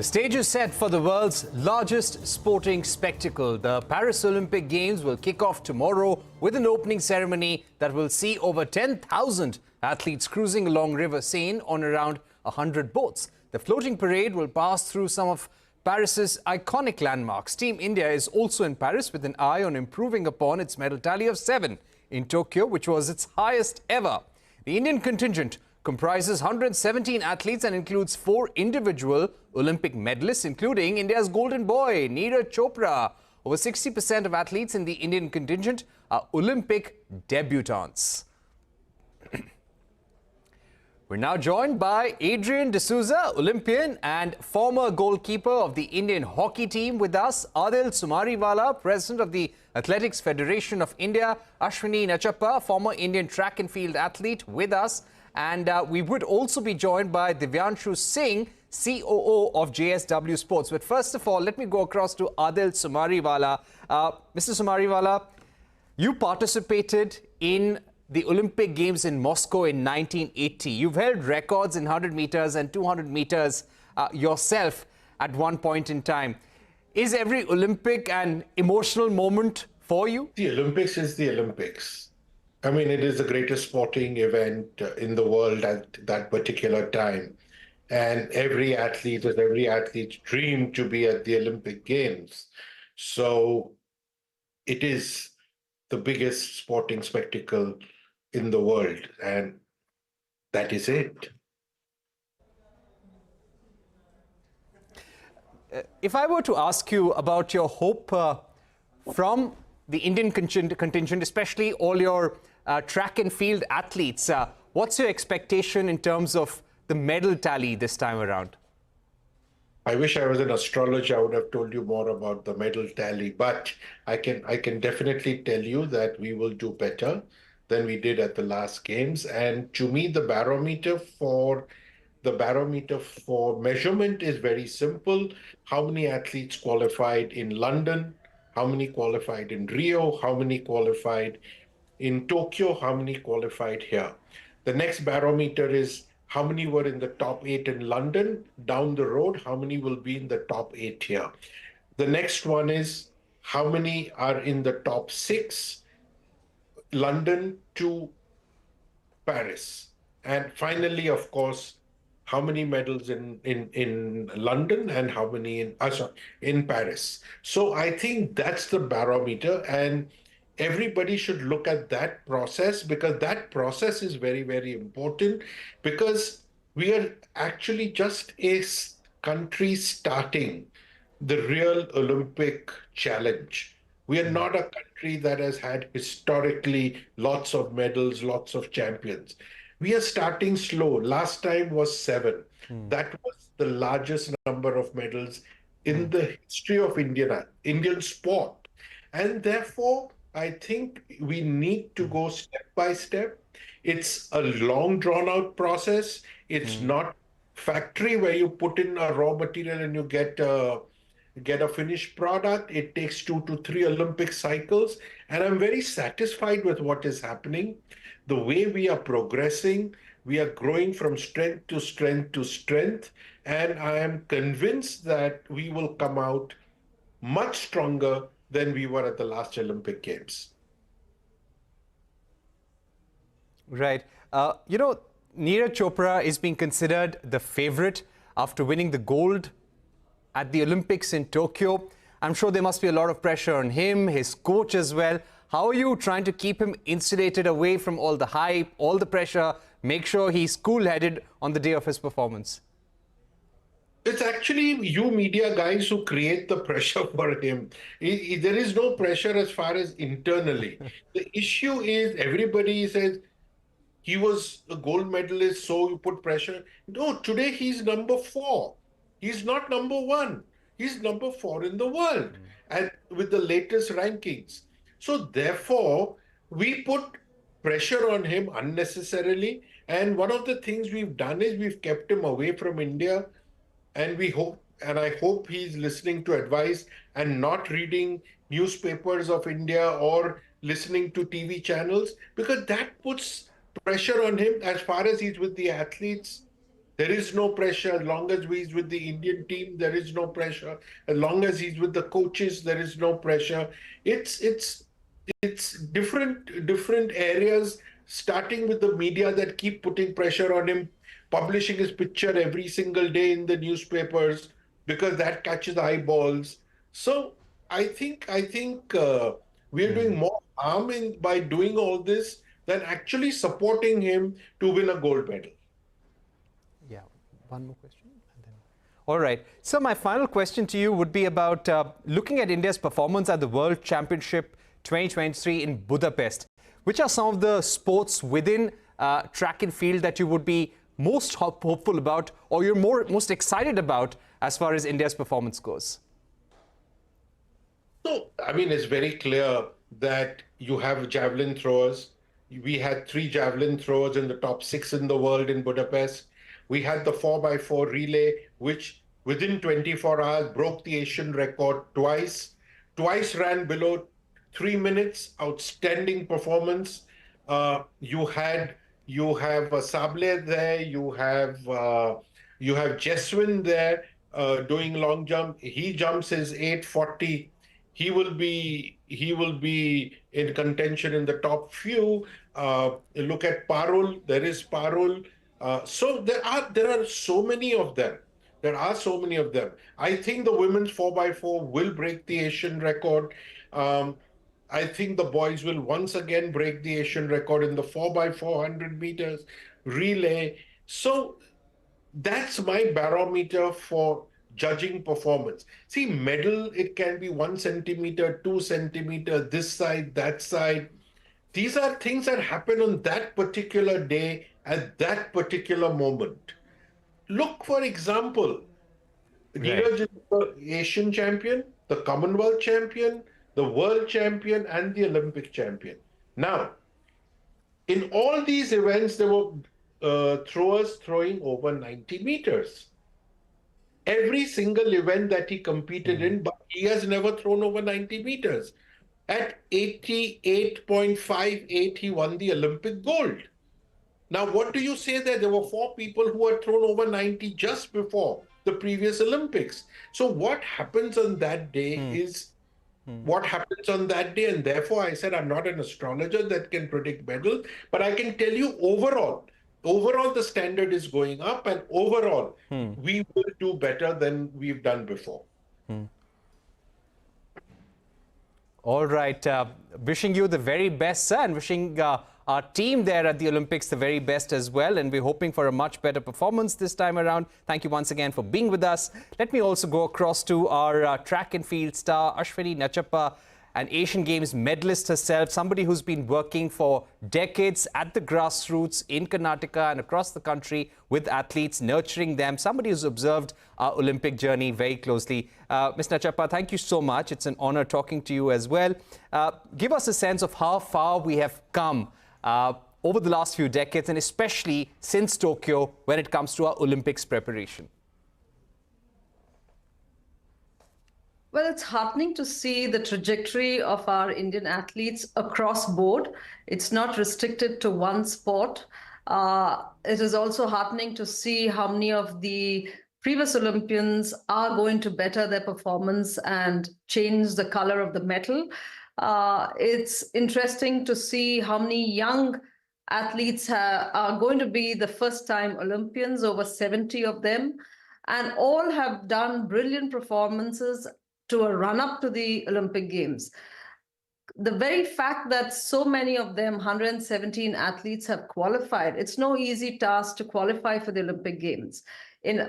The stage is set for the world's largest sporting spectacle. The Paris Olympic Games will kick off tomorrow with an opening ceremony that will see over 10,000 athletes cruising along River Seine on around 100 boats. The floating parade will pass through some of Paris's iconic landmarks. Team India is also in Paris with an eye on improving upon its medal tally of 7 in Tokyo, which was its highest ever. The Indian contingent comprises 117 athletes and includes 4 individual Olympic medalists, including India's golden boy, Neeraj Chopra. Over 60% of athletes in the Indian contingent are Olympic debutants. We're now joined by Adrian D'Souza, Olympian and former goalkeeper of the Indian hockey team, with us. Adille Sumariwalla, President of the Athletics Federation of India. Ashwini Nachappa, former Indian track and field athlete, with us. And we would also be joined by Divyanshu Singh, COO of JSW Sports. But first of all, let me go across to Adille Sumariwalla. Mr. Sumariwalla, you participated in the Olympic Games in Moscow in 1980. You've held records in 100 meters and 200 meters yourself at one point in time. Is every Olympic an emotional moment for you? The Olympics is the Olympics. I mean, it is the greatest sporting event in the world at that particular time. And every athlete's dream to be at the Olympic Games. So it is the biggest sporting spectacle in the world, and that is it. If I were to ask you about your hope from the Indian contingent, especially all your track and field athletes, what's your expectation in terms of the medal tally this time around? I wish I was an astrologer. I would have told you more about the medal tally, but I can definitely tell you that we will do better than we did at the last games. And to me, the barometer for measurement is very simple. How many athletes qualified in London? How many qualified in Rio? How many qualified in Tokyo? How many qualified here? The next barometer is how many were in the top 8 in London? Down the road, how many will be in the top 8 here? The next one is how many are in the top 6, London to Paris? And finally, of course, how many medals in London and how many in Paris? So I think that's the barometer, and everybody should look at that process, because that process is very, very important, because we are actually just a country starting the real Olympic challenge. We are not a country that has had historically lots of medals, lots of champions. We are starting slow. Last time was 7. That was the largest number of medals in the history of Indian sport. And therefore, I think we need to go step by step. It's a long drawn-out process. It's not factory where you put in a raw material and you get a finished product. It takes 2 to 3 Olympic cycles. And I'm very satisfied with what is happening. The way we are progressing, we are growing from strength to strength to strength. And I am convinced that we will come out much stronger than we were at the last Olympic Games. Right. You know, Neeraj Chopra is being considered the favorite after winning the gold at the Olympics in Tokyo. I'm sure there must be a lot of pressure on him, his coach as well. How are you trying to keep him insulated away from all the hype, all the pressure, make sure he's cool-headed on the day of his performance? It's actually you media guys who create the pressure for him. There is no pressure as far as internally. The issue is everybody says he was a gold medalist, so you put pressure. No, today he's number 4. He's not number 1. He's number 4 in the world, and with the latest rankings. So therefore, we put pressure on him unnecessarily. And one of the things we've done is we've kept him away from India. And I hope he's listening to advice and not reading newspapers of India or listening to TV channels, because that puts pressure on him. As far as he's with the athletes, There is no pressure. As long as he's with the Indian team, there is no pressure. As long as he's with the coaches, there is no pressure. It's different areas, starting with the media that keep putting pressure on him, publishing his picture every single day in the newspapers because that catches eyeballs. So I think we are doing more harm by doing all this than actually supporting him to win a gold medal. Yeah, one more question. And then... All right. So my final question to you would be about looking at India's performance at the World Championship 2023 in Budapest. Which are some of the sports within track and field that you would be most hopeful about, or you're most excited about as far as India's performance goes? So, I mean, it's very clear that you have javelin throwers. We had 3 javelin throwers in the top 6 in the world in Budapest. We had the 4x4 relay, which within 24 hours broke the Asian record twice. Twice ran below 3 minutes. Outstanding performance. You have Sable there. You have Jeswin there doing long jump. He jumps his 840. He will be in contention in the top few. Look at Parul. There is Parul. So there are so many of them. There are so many of them. I think the women's 4x4 will break the Asian record. I think the boys will once again break the Asian record in the 4x400 meters relay. So that's my barometer for judging performance. See, medal, it can be 1 centimeter, 2 centimeter, this side, that side. These are things that happen on that particular day at that particular moment. Look, for example, Neeraj is the Asian champion, the Commonwealth champion, the world champion, and the Olympic champion. Now, in all these events, there were throwers throwing over 90 meters. Every single event that he competed in, but he has never thrown over 90 meters. At 88.58, he won the Olympic gold. Now, what do you say there? There were 4 people who had thrown over 90 just before the previous Olympics. So what happens on that day is what happens on that day. And therefore, I said, I'm not an astrologer that can predict medal, but I can tell you overall, the standard is going up, and overall, we will do better than we've done before. All right. Wishing you the very best, sir, and wishing our team there at the Olympics the very best as well. And we're hoping for a much better performance this time around. Thank you once again for being with us. Let me also go across to our track and field star, Ashwini Nachappa, an Asian Games medalist herself, somebody who's been working for decades at the grassroots in Karnataka and across the country with athletes, nurturing them, somebody who's observed our Olympic journey very closely. Ms. Nachappa, thank you so much. It's an honor talking to you as well. Give us a sense of how far we have come over the last few decades, and especially since Tokyo, when it comes to our Olympics preparation. Well, it's heartening to see the trajectory of our Indian athletes across board. It's not restricted to one sport. It is also heartening to see how many of the previous Olympians are going to better their performance and change the color of the medal. It's interesting to see how many young athletes are going to be the first-time Olympians, over 70 of them, and all have done brilliant performances to a run-up to the Olympic Games. The very fact that so many of them, 117 athletes, have qualified, it's no easy task to qualify for the Olympic Games.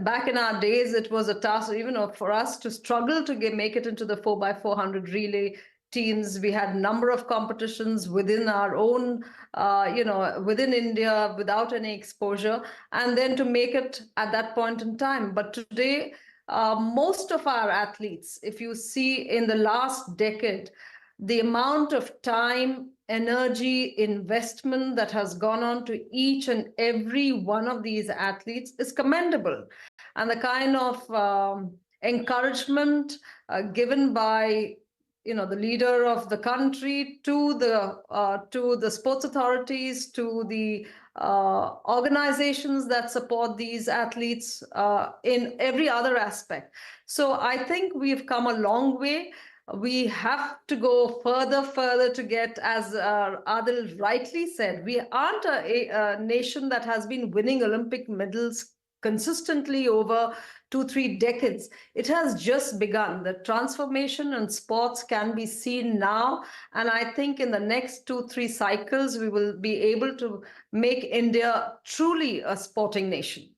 Back in our days, it was a task, even for us to struggle to make it into the 4x400 relay teams. We had a number of competitions within our own, within India, without any exposure, and then to make it at that point in time. But today, most of our athletes, if you see in the last decade, the amount of time, energy, investment that has gone on to each and every one of these athletes is commendable. And the kind of encouragement given by the leader of the country to the sports authorities, to the organizations that support these athletes in every other aspect. So I think we've come a long way. We have to go further to get, as Adil rightly said, we aren't a nation that has been winning Olympic medals consistently over 2-3 decades. It has just begun. The transformation in sports can be seen now, and I think in the next 2-3 cycles we will be able to make India truly a sporting nation.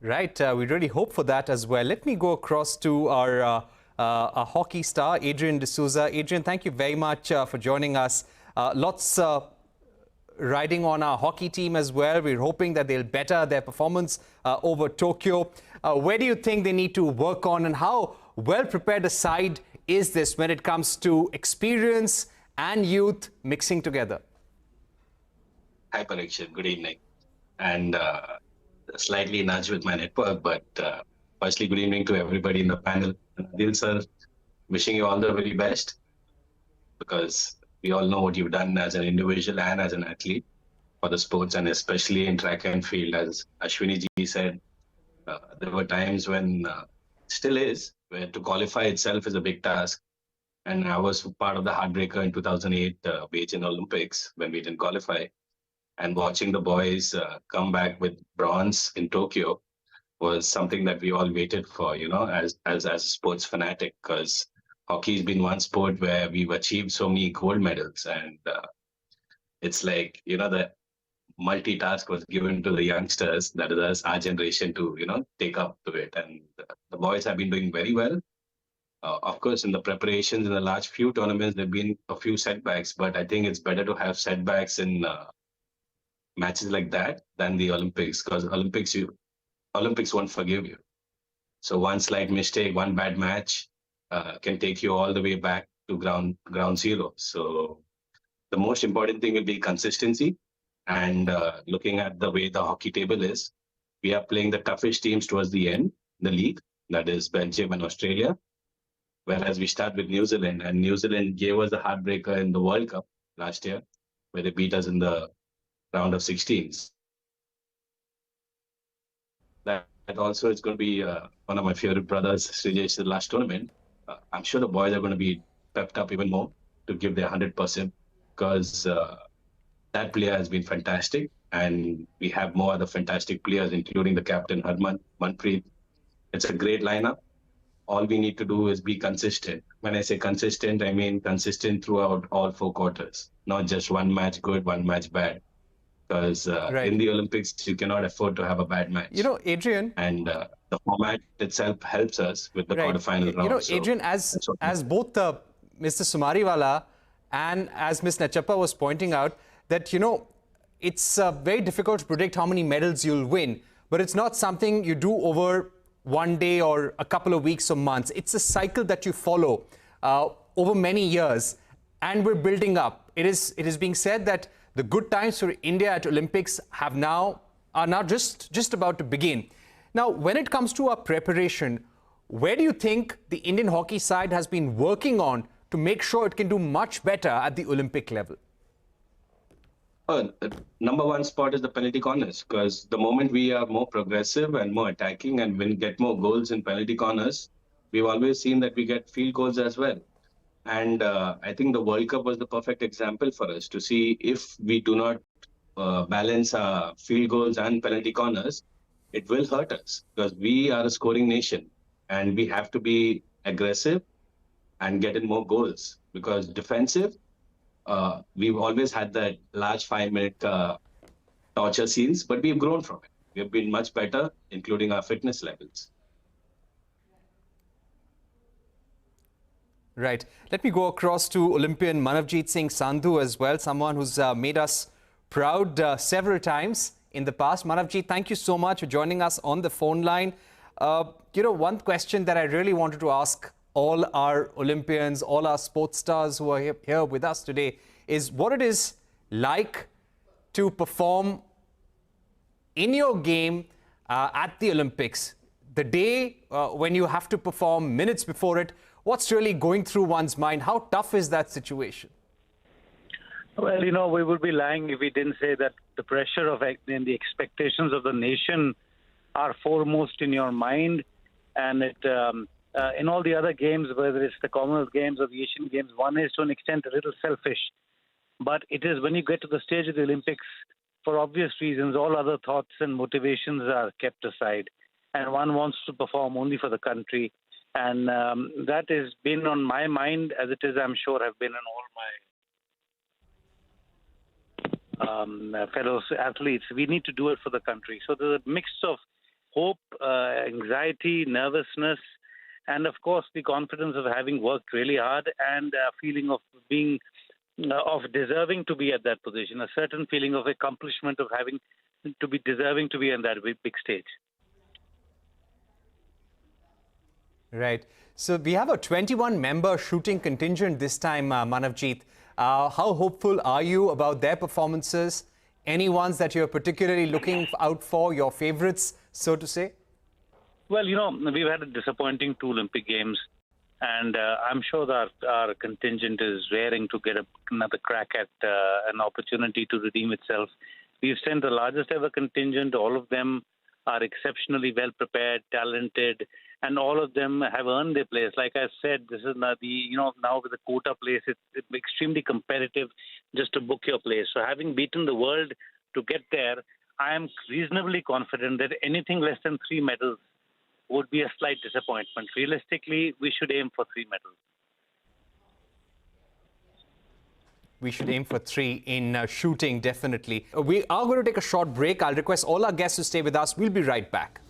Right, we really hope for that as well. Let me go across to our hockey star, Adrian D'Souza. Adrian, thank you very much for joining us. Lots riding on our hockey team as well. We're hoping that they'll better their performance over Tokyo. Where do you think they need to work on, and how well prepared a side is this when it comes to experience and youth mixing together? Hi, Parikshit. Good evening. And slightly nudge with my network, but firstly, good evening to everybody in the panel. And Adille sir, wishing you all the very best, because we all know what you've done as an individual and as an athlete for the sports, and especially in track and field. As Ashwini ji said, there were times when, still is, where to qualify itself is a big task. And I was part of the heartbreaker in 2008 Beijing Olympics when we didn't qualify. And watching the boys come back with bronze in Tokyo was something that we all waited for, you know, as a sports fanatic, because hockey has been one sport where we've achieved so many gold medals. And it's like, you know, the multitask was given to the youngsters, that is us, our generation, to, you know, take up to it. And the boys have been doing very well. Of course, in the preparations in the last few tournaments, there have been a few setbacks, but I think it's better to have setbacks in matches like that than the Olympics, because Olympics won't forgive you. So one slight mistake, one bad match can take you all the way back to ground zero. So the most important thing will be consistency. And looking at the way the hockey table is, we are playing the toughest teams towards the end, the league, that is Belgium and Australia. Whereas we start with New Zealand, and New Zealand gave us the heartbreaker in the World Cup last year, where they beat us in the round of 16s. That also is going to be one of my favorite brothers, Srijesh's last tournament. I'm sure the boys are going to be pepped up even more to give their 100%, because that player has been fantastic. And we have more other fantastic players, including the captain, Manpreet. It's a great lineup. All we need to do is be consistent. When I say consistent, I mean consistent throughout all 4 quarters, not just one match good, one match bad. Because in the Olympics, you cannot afford to have a bad match. You know, Adrian. And the format itself helps us with the quarterfinal round. You know, Adrian, as both Mr. Sumariwalla and as Ms. Nachappa was pointing out, that, you know, it's very difficult to predict how many medals you'll win, but it's not something you do over one day or a couple of weeks or months. It's a cycle that you follow over many years, and we're building up. It is being said that the good times for India at Olympics are now just about to begin. Now, when it comes to our preparation, where do you think the Indian hockey side has been working on to make sure it can do much better at the Olympic level? Number one spot is the penalty corners, because the moment we are more progressive and more attacking and get more goals in penalty corners, we've always seen that we get field goals as well. And I think the World Cup was the perfect example for us to see if we do not balance our field goals and penalty corners, it will hurt us, because we are a scoring nation and we have to be aggressive and get in more goals, because defensive, we've always had that large 5-minute torture scenes, but we've grown from it. We've been much better, including our fitness levels. Right. Let me go across to Olympian Manavjeet Singh Sandhu as well, someone who's made us proud several times in the past. Manavjeet, thank you so much for joining us on the phone line. You know, one question that I really wanted to ask all our Olympians, all our sports stars who are here with us today is what it is like to perform in your game at the Olympics. The day when you have to perform, minutes before it, what's really going through one's mind? How tough is that situation? Well, we would be lying if we didn't say that the pressure of and the expectations of the nation are foremost in your mind. And in all the other games, whether it's the Commonwealth Games or the Asian Games, one is to an extent a little selfish. But it is when you get to the stage of the Olympics, for obvious reasons, all other thoughts and motivations are kept aside. And one wants to perform only for the country. And that has been on my mind, as it is, I'm sure, have been on all my fellow athletes. We need to do it for the country. So there's a mix of hope, anxiety, nervousness, and of course the confidence of having worked really hard and a feeling of being, of deserving to be at that position, a certain feeling of accomplishment of having to be deserving to be on that big stage. Right. So we have a 21-member shooting contingent this time, Manavjeet. How hopeful are you about their performances? Any ones that you're particularly looking out for, your favorites, so to say? Well, we've had a disappointing 2 Olympic Games, and I'm sure that our contingent is raring to get another crack at an opportunity to redeem itself. We've sent the largest ever contingent. All of them are exceptionally well prepared, talented, and all of them have earned their place. Like I said, this is now now with the quota place, it's extremely competitive just to book your place. So having beaten the world to get there, I am reasonably confident that anything less than 3 medals would be a slight disappointment. Realistically, we should aim for 3 medals. We should aim for 3 in shooting, definitely. We are going to take a short break. I'll request all our guests to stay with us. We'll be right back.